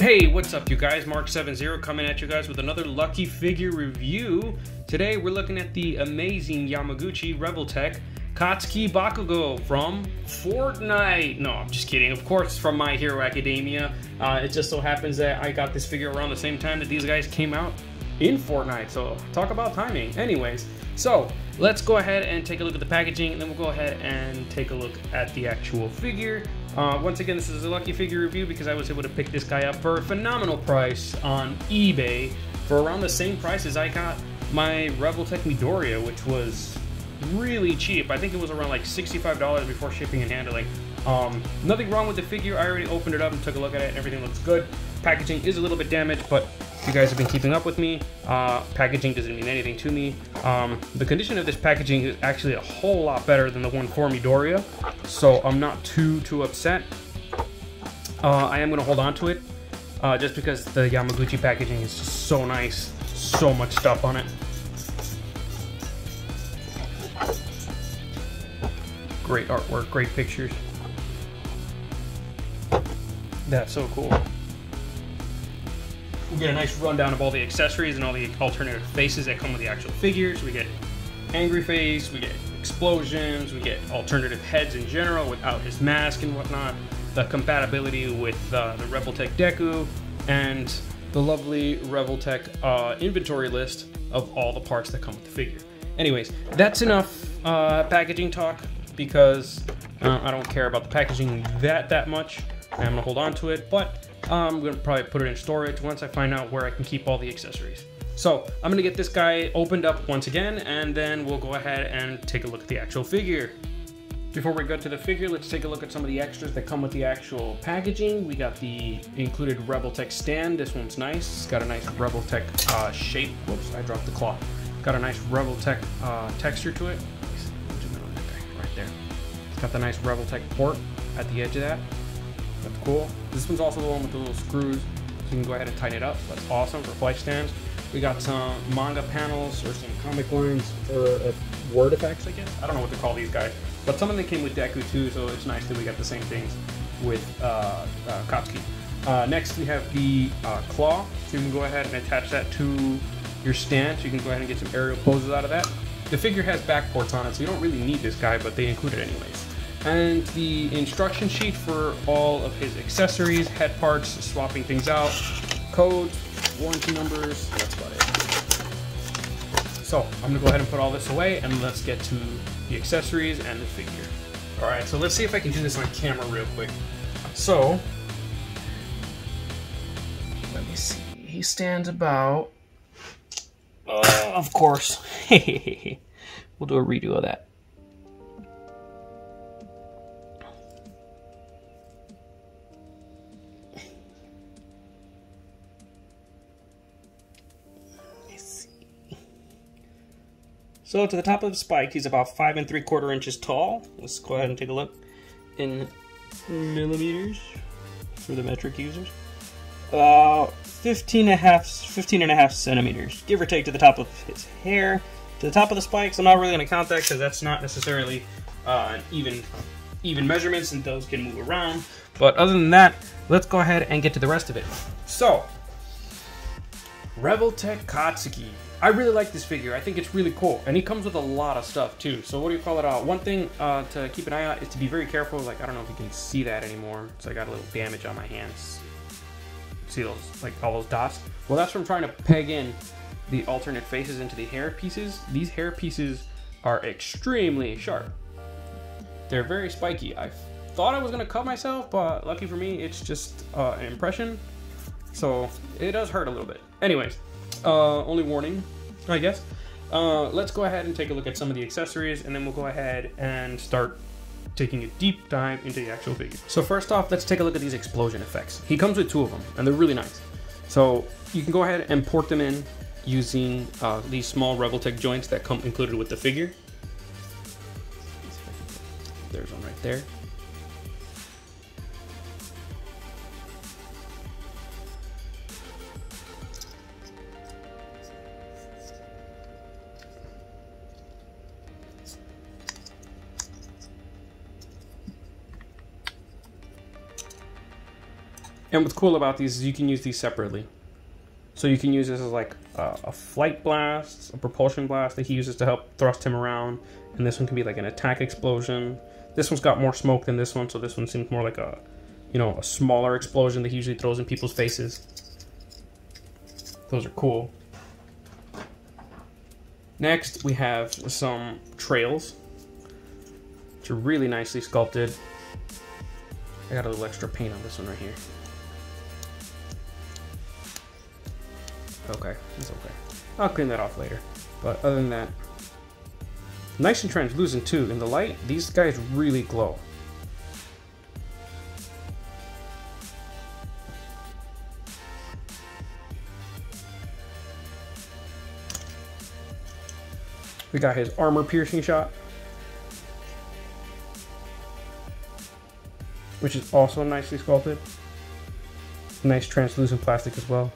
Hey, what's up you guys? Mrk7Zero coming at you guys with another lucky figure review. Today we're looking at the amazing Yamaguchi Revoltech Bakugo from Fortnite. No, I'm just kidding. Of course, from My Hero Academia. It just so happens that I got this figure around the same time that these guys came out in Fortnite. So talk about timing. Anyways, so let's go ahead and take a look at the packaging, and then we'll go ahead and take a look at the actual figure. Once again, this is a lucky figure review because I was able to pick this guy up for a phenomenal price on eBay for around the same price as I got my Revoltech Midoriya, which was really cheap. I think it was around like $65 before shipping and handling. Nothing wrong with the figure. I already opened it up and took a look at it. Everything looks good. Packaging is a little bit damaged, but if you guys have been keeping up with me, packaging doesn't mean anything to me. The condition of this packaging is actually a whole lot better than the one for Midoriya, so I'm not too upset. I am going to hold on to it, just because the Yamaguchi packaging is just so nice. So much stuff on it. Great artwork, great pictures. That's so cool. We get a nice rundown of all the accessories and all the alternative faces that come with the actual figures. We get angry face, we get explosions, we get alternative heads in general without his mask and whatnot. The compatibility with the Revoltech Deku, and the lovely Revoltech inventory list of all the parts that come with the figure. Anyways, that's enough packaging talk, because I don't care about the packaging that much. I'm gonna hold on to it, but I'm gonna probably put it in storage once I find out where I can keep all the accessories. So I'm gonna get this guy opened up once again, and then we'll go ahead and take a look at the actual figure. Before we go to the figure, let's take a look at some of the extras that come with the actual packaging. We got the included Revoltech stand. This one's nice. It's got a nice Revoltech shape. Whoops, I dropped the claw. Got a nice Revoltech texture to it. Right there. It's got the nice Revoltech port at the edge of that. That's cool. This one's also the one with the little screws, so you can go ahead and tighten it up. That's awesome for flight stands. We got some manga panels or some comic lines or word effects, I guess. I don't know what to call these guys, but some of them came with Deku too, so it's nice that we got the same things with Katsuki. Next we have the claw, so you can go ahead and attach that to your stand, so you can go ahead and get some aerial poses out of that. The figure has back ports on it, so you don't really need this guy, but they include it anyways. And the instruction sheet for all of his accessories, head parts, swapping things out, codes, warranty numbers, that's about it. So I'm gonna go ahead and put all this away, and let's get to the accessories and the figure. All right, so let's see if I can do this on camera real quick. So, let me see, he stands about, of course, we'll do a redo of that. So to the top of the spike, he's about 5 3/4 inches tall. Let's go ahead and take a look in millimeters for the metric users. 15 and a half centimeters, give or take, to the top of his hair. To the top of the spikes, I'm not really going to count that because that's not necessarily an even measurements, and those can move around. But other than that, let's go ahead and get to the rest of it. So, Revoltech Katsuki. I really like this figure. I think it's really cool, and he comes with a lot of stuff too. So what do you call it? One thing to keep an eye out is to be very careful. Like, I don't know if you can see that anymore. So I got a little damage on my hands. See those, like all those dots? Well, that's from trying to peg in the alternate faces into the hair pieces. These hair pieces are extremely sharp. They're very spiky. I thought I was gonna cut myself, but lucky for me, it's just an impression. So it does hurt a little bit. Anyways. Only warning, I guess. Let's go ahead and take a look at some of the accessories, and then we'll go ahead and start taking a deep dive into the actual figure. So first off, let's take a look at these explosion effects. He comes with 2 of them, and they're really nice. So you can go ahead and port them in using these small Revoltech joints that come included with the figure. There's one right there. And what's cool about these is you can use these separately. So you can use this as like a flight blast, a propulsion blast that he uses to help thrust him around. And this one can be like an attack explosion. This one's got more smoke than this one, so this one seems more like a, you know, a smaller explosion that he usually throws in people's faces. Those are cool. Next, we have some trails, which are really nicely sculpted. I got a little extra paint on this one right here. Okay, it's okay. I'll clean that off later. But other than that, nice and translucent too. In the light, these guys really glow. We got his armor piercing shot, which is also nicely sculpted. Nice translucent plastic as well.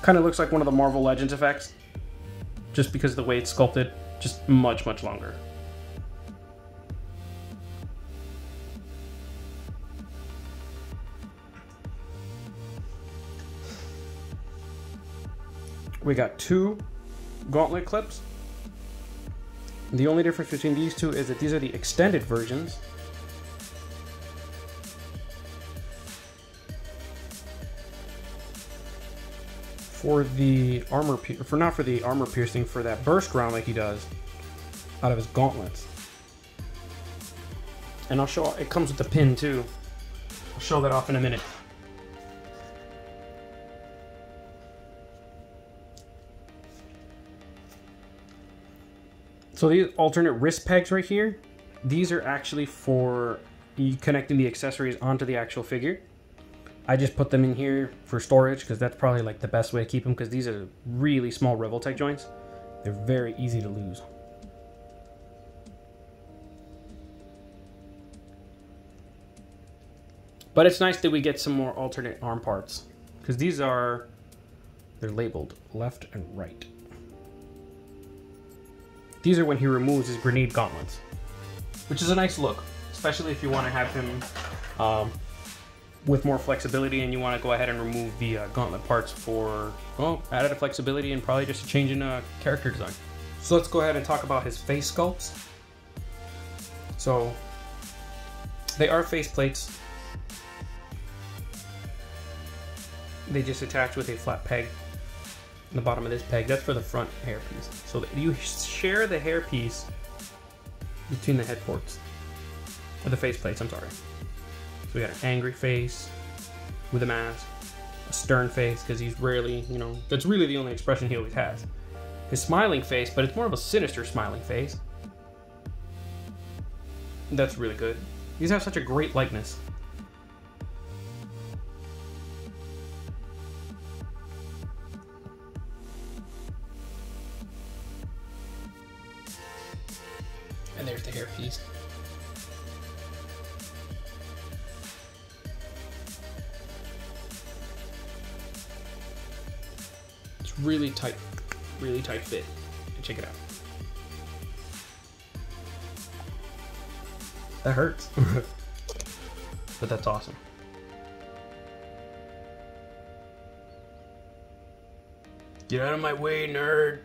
Kind of looks like one of the Marvel Legends effects, just because of the way it's sculpted, just much, much longer. We got two gauntlet clips. The only difference between these two is that these are the extended versions. For the armor, not for the armor piercing, for that burst round like he does out of his gauntlets. And I'll show, it comes with the pin too. I'll show that off in a minute. So these alternate wrist pegs right here, these are actually for connecting the accessories onto the actual figure. I just put them in here for storage because that's probably like the best way to keep them, because these are really small Revoltech joints. They're very easy to lose. But it's nice that we get some more alternate arm parts, because these are, they're labeled left and right. These are when he removes his grenade gauntlets, which is a nice look, especially if you want to have him with more flexibility and you want to go ahead and remove the gauntlet parts for, well, added flexibility and probably just a change in character design. So let's go ahead and talk about his face sculpts. So they are face plates. They just attach with a flat peg. The bottom of this peg, that's for the front hairpiece. So you share the hairpiece between the head ports, or the face plates, I'm sorry. So we got an angry face with a mask, a stern face, because he's rarely, you know, that's really the only expression he always has. His smiling face, but it's more of a sinister smiling face. That's really good. These have such a great likeness. And there's the hairpiece. It's really tight fit. Check it out. That hurts. But that's awesome. Get out of my way, nerd.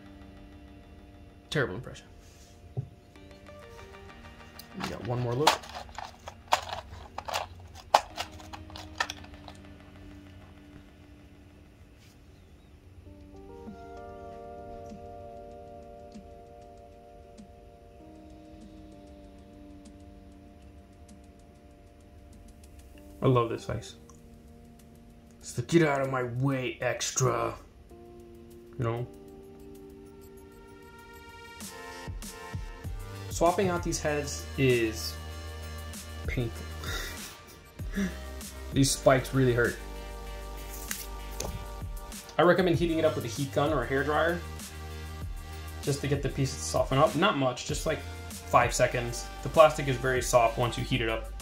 Terrible impression. We got one more look. I love this face. It's the get out of my way extra. You know? Swapping out these heads is painful. These spikes really hurt. I recommend heating it up with a heat gun or a hairdryer just to get the pieces to soften up. Not much, just like 5 seconds. The plastic is very soft once you heat it up.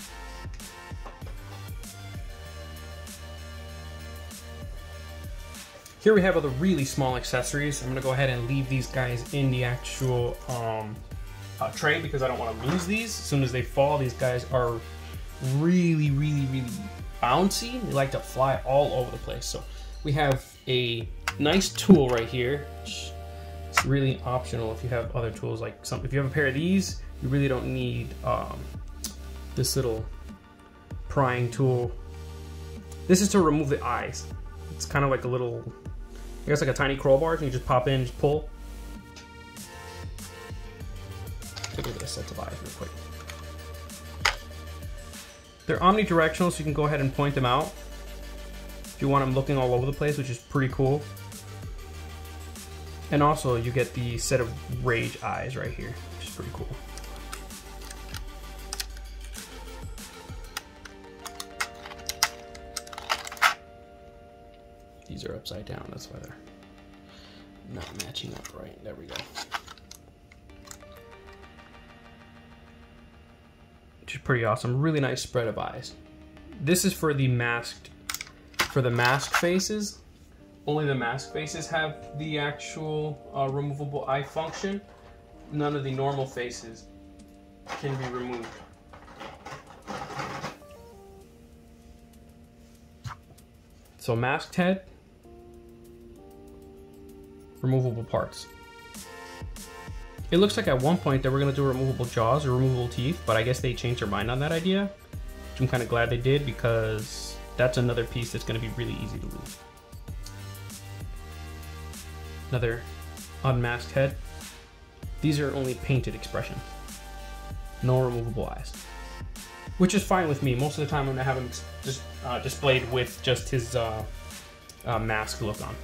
Here we have other really small accessories. I'm gonna go ahead and leave these guys in the actual tray because I don't want to lose these. As soon as they fall, these guys are really, really, really bouncy. They like to fly all over the place. So we have a nice tool right here. It's really optional if you have other tools, like if you have a pair of these, you really don't need this little prying tool. This is to remove the eyes. It's kind of like a little, I guess like a tiny crowbar. So you just pop in, just pull. Take a look at a set of eyes real quick. They're omnidirectional, so you can go ahead and point them out if you want them looking all over the place, which is pretty cool. And also you get the set of rage eyes right here, which is pretty cool. These are upside down, that's why they're not matching up right. There we go. Which is pretty awesome. Really nice spread of eyes. This is for the masked, mask faces. Only the mask faces have the actual removable eye function. None of the normal faces can be removed. So masked head, removable parts. It looks like at one point they were going to do removable jaws or removable teeth, but I guess they changed their mind on that idea, which I'm kind of glad they did, because that's another piece that's going to be really easy to lose. Another unmasked head. These are only painted expressions. No removable eyes. Which is fine with me. Most of the time I'm going to have him just displayed with just his mask look on.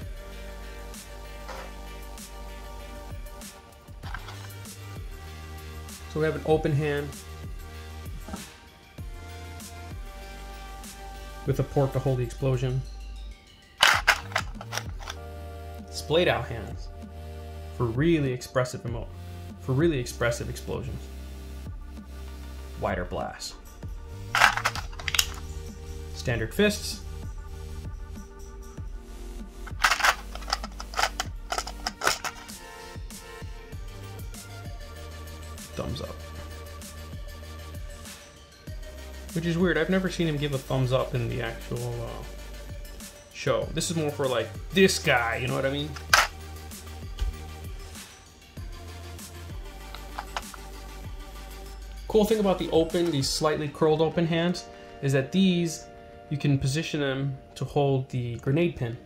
So we have an open hand with a port to hold the explosion. Splayed out hands for really expressive explosions. Wider blasts. Standard fists. Thumbs up. Which is weird, I've never seen him give a thumbs up in the actual show. This is more for like this guy, you know what I mean? Cool thing about these slightly curled open hands is that these, you can position them to hold the grenade pin,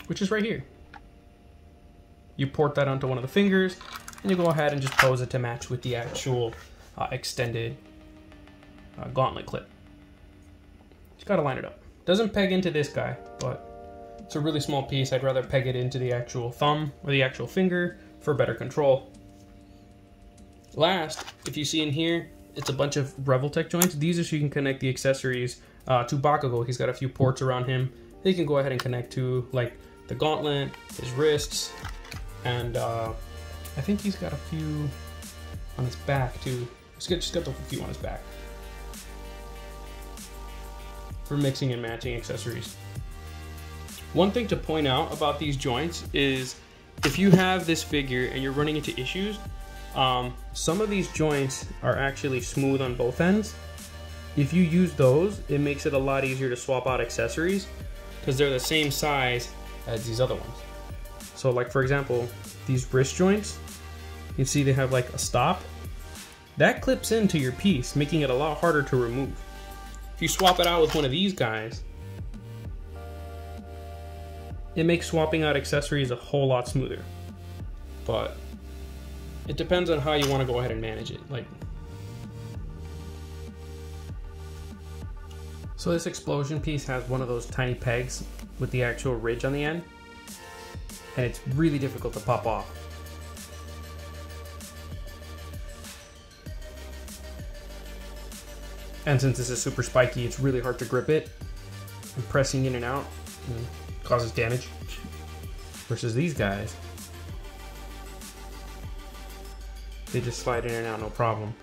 which is right here. You port that onto one of the fingers, and you go ahead and just pose it to match with the actual extended gauntlet clip. Just gotta line it up. Doesn't peg into this guy, but it's a really small piece. I'd rather peg it into the actual thumb or the actual finger for better control. Last, if you see in here, it's a bunch of Revoltech joints. These are so you can connect the accessories to Bakugo. He's got a few ports around him. They can go ahead and connect to like the gauntlet, his wrists, and I think he's got a few on his back too. Just got a few on his back for mixing and matching accessories. One thing to point out about these joints is if you have this figure and you're running into issues, some of these joints are actually smooth on both ends. If you use those, it makes it a lot easier to swap out accessories because they're the same size as these other ones. So like for example, these wrist joints, you can see they have like a stop. That clips into your piece, making it a lot harder to remove. If you swap it out with one of these guys, it makes swapping out accessories a whole lot smoother. But it depends on how you want to go ahead and manage it. So this explosion piece has one of those tiny pegs with the actual ridge on the end, and it's really difficult to pop off. And since this is super spiky, it's really hard to grip it, and pressing in and out causes damage. Versus these guys, they just slide in and out no problem.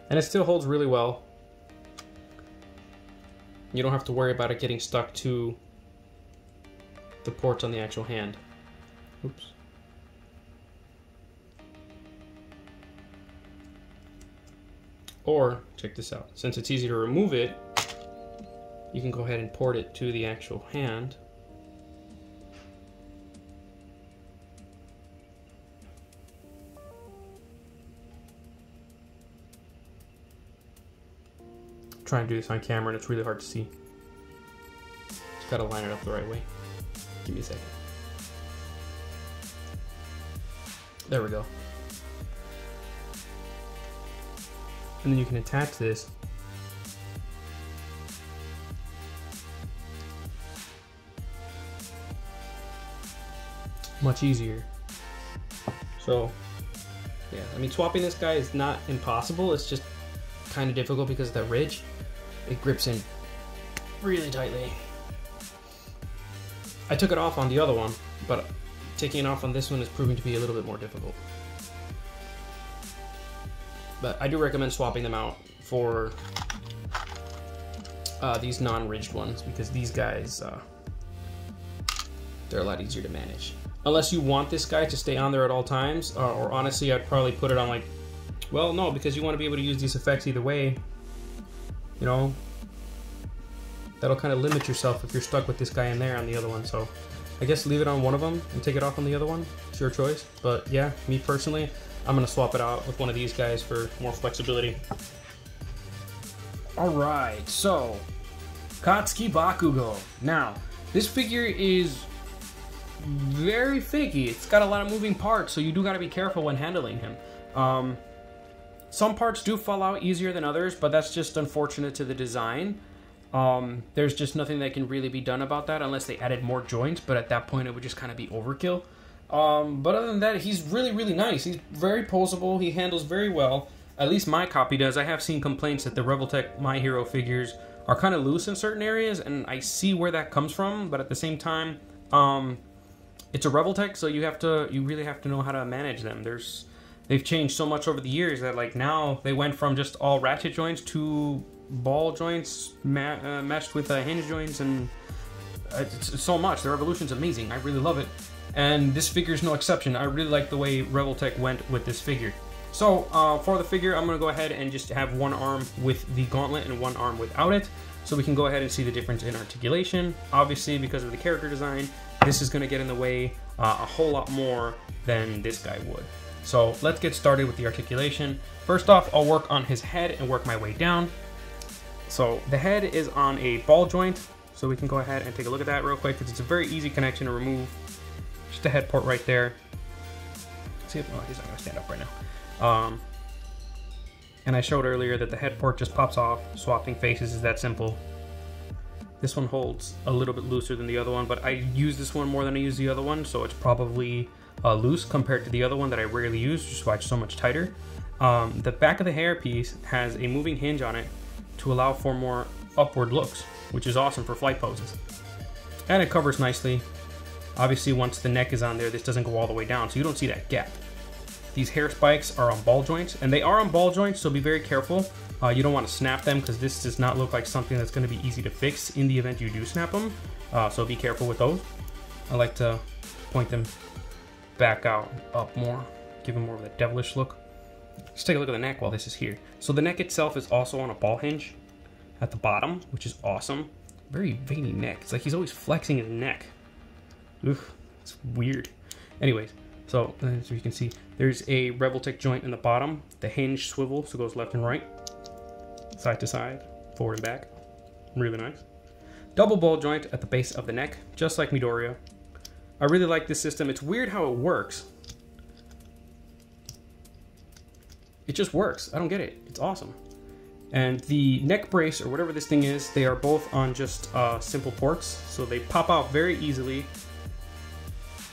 And it still holds really well. You don't have to worry about it getting stuck to the ports on the actual hand. Oops. Or, check this out, since it's easy to remove it, you can go ahead and port it to the actual hand. I'm trying to do this on camera and it's really hard to see. Just gotta line it up the right way. Give me a second. There we go. And then you can attach this much easier. So yeah, I mean, swapping this guy is not impossible, it's just kind of difficult because of that ridge. It grips in really tightly. I took it off on the other one, but taking it off on this one is proving to be a little bit more difficult. But I do recommend swapping them out for these non-ridged ones, because these guys, they're a lot easier to manage. Unless you want this guy to stay on there at all times, or honestly, I'd probably put it on like, well, no, because you want to be able to use these effects either way. You know, that'll kind of limit yourself if you're stuck with this guy in there on the other one. So I guess leave it on one of them and take it off on the other one. It's your choice. But yeah, me personally, I'm going to swap it out with one of these guys for more flexibility. Alright, so Mrk7 Bakugo. Now, this figure is very finicky. It's got a lot of moving parts, so you do got to be careful when handling him. Some parts do fall out easier than others, but that's just unfortunate to the design. There's just nothing that can really be done about that unless they added more joints, but at that point it would just kind of be overkill. But other than that, he's really, really nice. He's very poseable. He handles very well. At least my copy does. I have seen complaints that the Revoltech My Hero figures are kind of loose in certain areas, and I see where that comes from, but at the same time, it's a Revoltech, so you really have to know how to manage them. They've changed so much over the years that like now they went from just all ratchet joints to ball joints matched with hinge joints, and it's so much. The evolution's amazing. I really love it. And this figure is no exception. I really like the way Revoltech went with this figure. So for the figure, I'm going to go ahead and just have one arm with the gauntlet and one arm without it, so we can go ahead and see the difference in articulation. Obviously, because of the character design, this is going to get in the way a whole lot more than this guy would. So let's get started with the articulation. First off, I'll work on his head and work my way down. So the head is on a ball joint, so we can go ahead and take a look at that real quick, because it's a very easy connection to remove. Just a head port right there. See if, oh, he's not going to stand up right now. And I showed earlier that the head port just pops off. Swapping faces is that simple. This one holds a little bit looser than the other one, but I use this one more than I use the other one, so it's probably loose compared to the other one that I rarely use, just why it's so much tighter. The back of the hair piece has a moving hinge on it to allow for more upward looks, which is awesome for flight poses. And it covers nicely. Obviously, once the neck is on there, this doesn't go all the way down, so you don't see that gap. These hair spikes are on ball joints, and they are on ball joints, so be very careful. You don't want to snap them, because this does not look like something that's going to be easy to fix in the event you do snap them. So be careful with those. I like to point them back out, up more, give them more of a devilish look. Let's take a look at the neck while this is here. So the neck itself is also on a ball hinge at the bottom, which is awesome. Very veiny neck. It's like he's always flexing his neck. Oof, it's weird. Anyways, so as you can see, there's a Revoltech joint in the bottom. The hinge swivels, so it goes left and right, side to side, forward and back. Really nice. Double ball joint at the base of the neck, just like Midoriya. I really like this system. It's weird how it works. It just works. I don't get it. It's awesome. And the neck brace, or whatever this thing is, they are both on just simple ports, so they pop out very easily.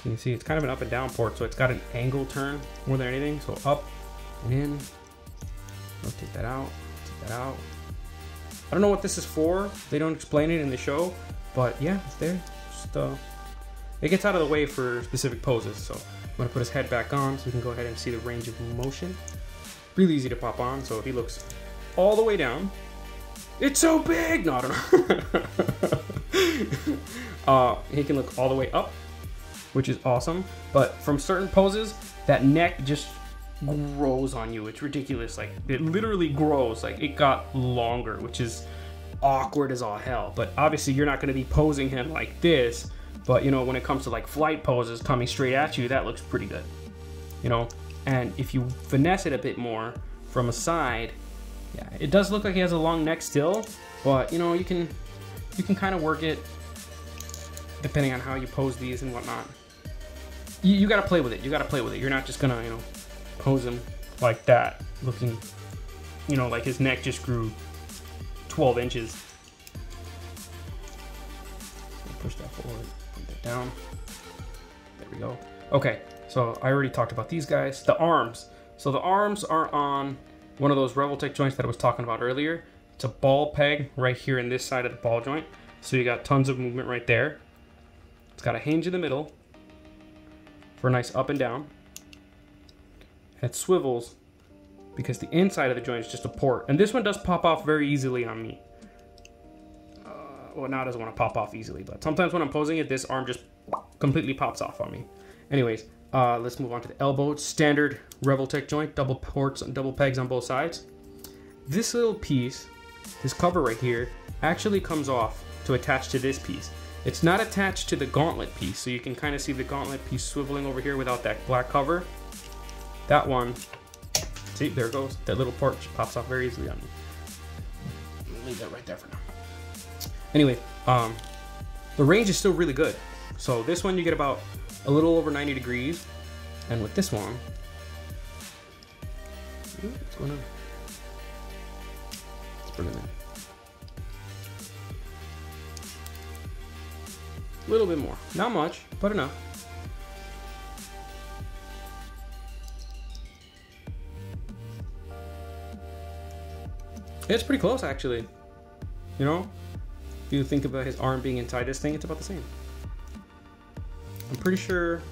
You can see it's kind of an up and down port, so it's got an angle turn more than anything. So up and in. Rotate that out. Take that out. I don't know what this is for. They don't explain it in the show, but yeah, it's there. Just it gets out of the way for specific poses. So I'm gonna put his head back on so we can go ahead and see the range of motion. Really easy to pop on. So if he looks all the way down, it's so big. No, I don't know. He can look all the way up, which is awesome. But from certain poses, that neck just grows on you. It's ridiculous. Like, it literally grows. Like, it got longer, which is awkward as all hell. But obviously you're not going to be posing him like this. But, you know, when it comes to like flight poses coming straight at you, that looks pretty good, you know. And if you finesse it a bit more from a side, yeah, it does look like he has a long neck still, but you know, you can kind of work it depending on how you pose these and whatnot. You got to play with it. You got to play with it. You're not just gonna, you know, pose him like that, looking, you know, like his neck just grew 12 inches. Push that forward, put that down. There we go. Okay, so I already talked about these guys. The arms. So the arms are on one of those Revoltech joints that I was talking about earlier. It's a ball peg right here in this side of the ball joint. So you got tons of movement right there. It's got a hinge in the middle for a nice up and down. And it swivels because the inside of the joint is just a port. And this one does pop off very easily on me. Well, now it doesn't want to pop off easily, but sometimes when I'm posing it, this arm just completely pops off on me. Anyways, let's move on to the elbow. Standard Revoltech joint, double ports and double pegs on both sides. This little piece, this cover right here, actually comes off to attach to this piece. It's not attached to the gauntlet piece, so you can kind of see the gauntlet piece swiveling over here without that black cover. That one, see, there it goes. That little part pops off very easily on me. I'll leave that right there for now. Anyway, the range is still really good. So this one you get about a little over 90 degrees, and with this one, what's going on? Let's bring it in. A little bit more, not much, but enough. It's pretty close, actually. You know, if you think about his arm being inside this thing, it's about the same. I'm pretty sure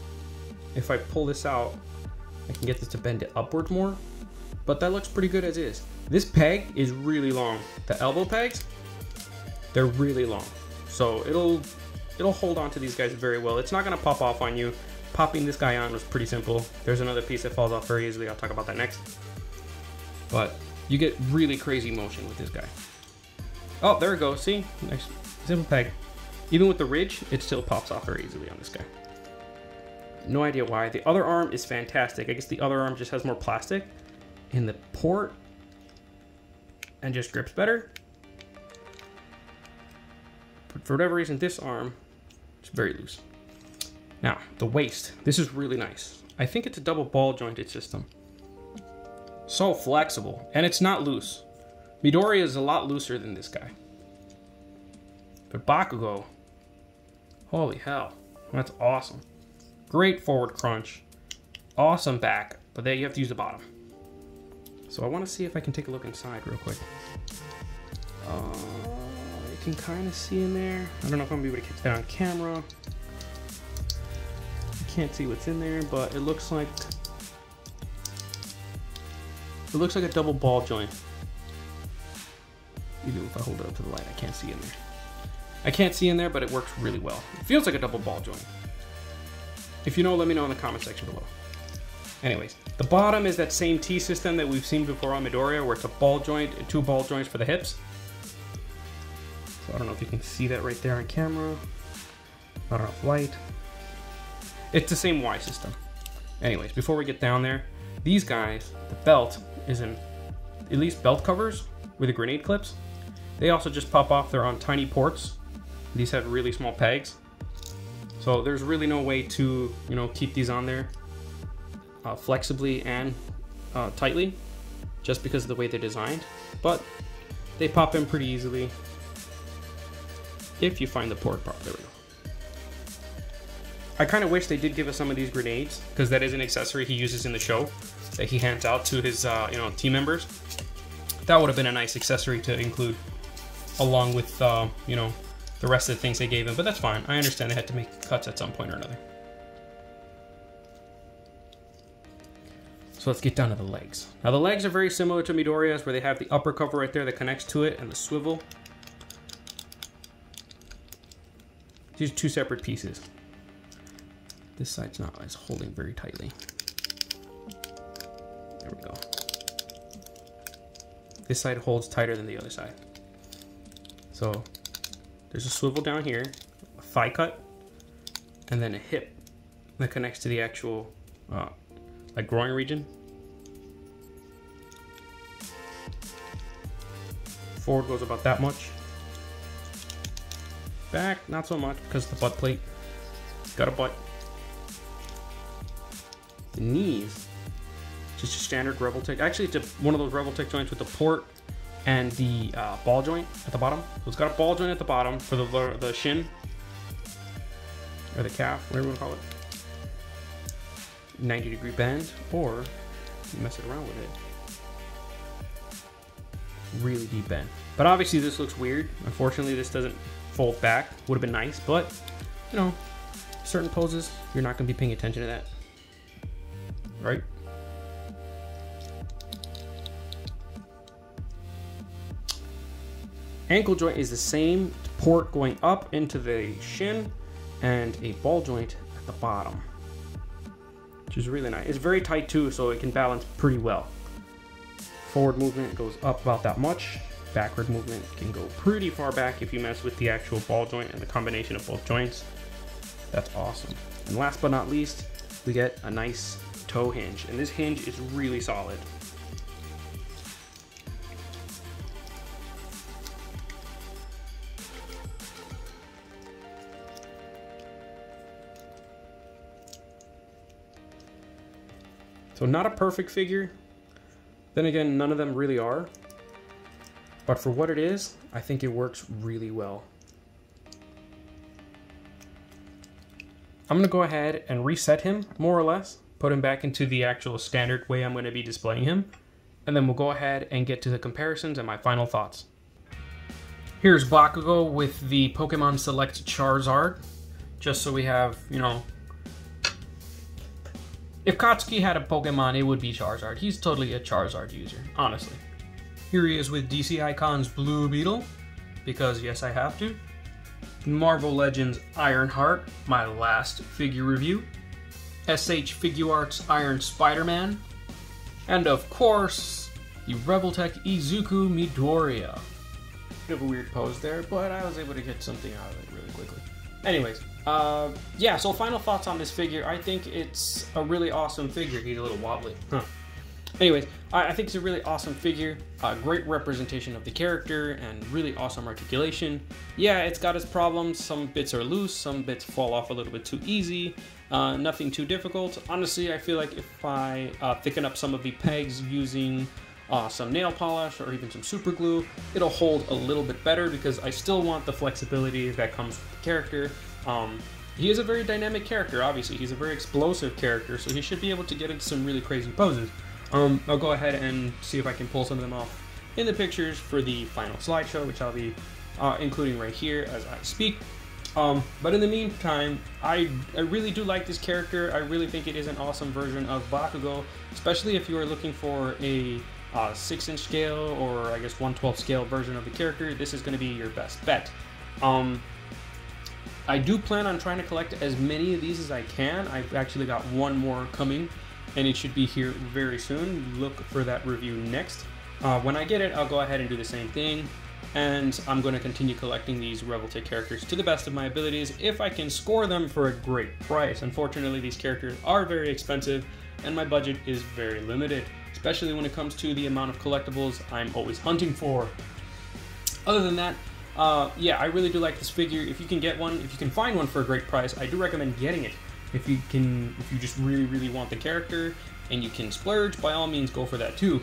if I pull this out, I can get this to bend it upward more, but that looks pretty good as is. This peg is really long. The elbow pegs, they're really long. So it'll hold on to these guys very well. It's not gonna pop off on you. Popping this guy on was pretty simple. There's another piece that falls off very easily. I'll talk about that next. But you get really crazy motion with this guy. Oh, there we go. See? Nice. Simple peg. Even with the ridge, it still pops off very easily on this guy. No idea why. The other arm is fantastic. I guess the other arm just has more plastic in the port and just grips better. But for whatever reason, this arm is very loose. Now, the waist. This is really nice. I think it's a double ball jointed system. So flexible, and it's not loose. Midoriya is a lot looser than this guy. But Bakugo, holy hell, that's awesome. Great forward crunch, awesome back, but then you have to use the bottom. So I want to see if I can take a look inside real quick. You can kind of see in there. I don't know if I'm going to be able to catch that on camera. You can't see what's in there, but it looks like a double ball joint. Even if I hold it up to the light, I can't see in there. I can't see in there, but it works really well. It feels like a double ball joint. If you know, let me know in the comment section below. Anyways, the bottom is that same T system that we've seen before on Midoriya, where it's a ball joint and two ball joints for the hips. So I don't know if you can see that right there on camera. I don't know if light. It's the same Y system. Anyways, before we get down there, these guys, the belt is in at least belt covers with the grenade clips. They also just pop off. They're on tiny ports. These have really small pegs. So there's really no way to, you know, keep these on there flexibly and tightly, just because of the way they're designed. But they pop in pretty easily if you find the port prop. There we go. I kind of wish they did give us some of these grenades, because that is an accessory he uses in the show that he hands out to his you know, team members. That would have been a nice accessory to include along with you know, the rest of the things they gave him, but that's fine. I understand they had to make cuts at some point or another. So let's get down to the legs. Now the legs are very similar to Midoriya's, where they have the upper cover right there that connects to it and the swivel. These are two separate pieces. This side's not as holding very tightly. There we go. This side holds tighter than the other side. So there's a swivel down here, a thigh cut, and then a hip that connects to the actual like groin region. Forward goes about that much. Back, not so much because the butt plate. Got a butt. The knees, just a standard Revoltech. Actually, it's one of those Revoltech joints with the port and the ball joint at the bottom. So it's got a ball joint at the bottom for the shin or the calf, whatever you want to call it. 90-degree bend, or you mess it around with it. Really deep bend. But obviously this looks weird. Unfortunately, this doesn't fold back. Would have been nice, but you know, certain poses, you're not going to be paying attention to that. Right? Ankle joint is the same, port going up into the shin and a ball joint at the bottom, which is really nice. It's very tight too, so it can balance pretty well. Forward movement goes up about that much. Backward movement can go pretty far back if you mess with the actual ball joint and the combination of both joints. That's awesome. And last but not least, we get a nice toe hinge, and this hinge is really solid. So not a perfect figure. Then again, none of them really are. But for what it is, I think it works really well. I'm gonna go ahead and reset him, more or less. Put him back into the actual standard way I'm gonna be displaying him. And then we'll go ahead and get to the comparisons and my final thoughts. Here's Bakugo with the Pokemon Select Charizard. Just so we have, you know, if Katsuki had a Pokemon, it would be Charizard. He's totally a Charizard user, honestly. Here he is with DC Icon's Blue Beetle, because yes, I have to. Marvel Legends Ironheart, my last figure review. SH Figuarts Iron Spider-Man. And of course, the Revoltech Izuku Midoriya. Bit of a weird pose there, but I was able to get something out of it really quickly. Anyways, yeah, so final thoughts on this figure. I think it's a really awesome figure. He's a little wobbly. Anyways, I think it's a really awesome figure. Great representation of the character and really awesome articulation. Yeah, it's got its problems. Some bits are loose, some bits fall off a little bit too easy. Nothing too difficult. Honestly, I feel like if I thicken up some of the pegs using some nail polish or even some super glue, it'll hold a little bit better because I still want the flexibility that comes with the character. He is a very dynamic character, obviously. He's a very explosive character, so he should be able to get into some really crazy poses. I'll go ahead and see if I can pull some of them off in the pictures for the final slideshow, which I'll be including right here as I speak. But in the meantime, I really do like this character. I really think it is an awesome version of Bakugo, especially if you are looking for a 6-inch scale or I guess 1/12 scale version of the character. This is going to be your best bet. I do plan on trying to collect as many of these as I can. I've actually got one more coming, and it should be here very soon. Look for that review next. When I get it, I'll go ahead and do the same thing, and I'm going to continue collecting these Revoltech characters to the best of my abilities if I can score them for a great price. Unfortunately, these characters are very expensive, and my budget is very limited, especially when it comes to the amount of collectibles I'm always hunting for. Other than that, yeah, I really do like this figure. If you can get one, if you can find one for a great price, I do recommend getting it. If you just really want the character and you can splurge, by all means go for that too.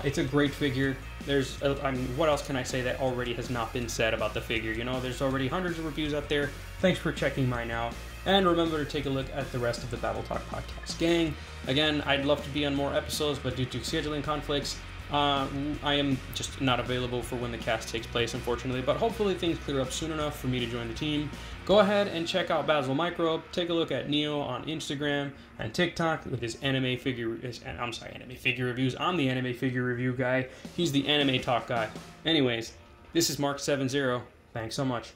It's a great figure. I mean, what else can I say that already has not been said about the figure? You know, there's already hundreds of reviews out there. Thanks for checking mine out. And remember to take a look at the rest of the Babble Talk podcast gang. Again, I'd love to be on more episodes, but due to scheduling conflicts, I am just not available for when the cast takes place, unfortunately, but hopefully things clear up soon enough for me to join the team. Go ahead and check out Basil Microbe. Take a look at Neo on Instagram and TikTok with his anime figure reviews. I'm the anime figure review guy. He's the anime talk guy. Anyways, this is Mrk7Zero. Thanks so much.